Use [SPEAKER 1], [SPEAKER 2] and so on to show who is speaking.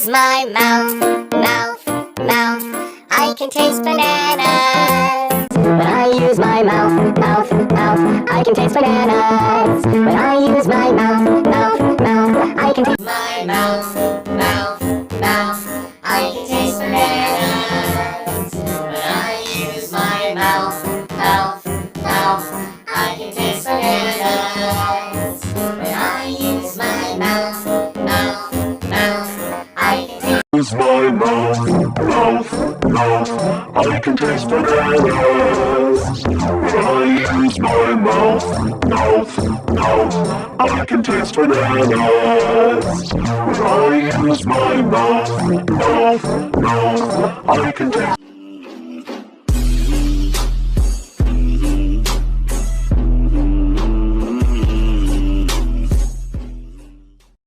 [SPEAKER 1] use my mouth, I can taste bananas. When I use my mouth, I can taste bananas. When I use my mouth, I can taste my mouth, I can taste bananas. When I use my mouth, I can taste bananas. When I use my mouth, I can taste.
[SPEAKER 2] Use my mouth, I can taste bananas. When I use my mouth, I can taste bananas. When I use my mouth, I can taste.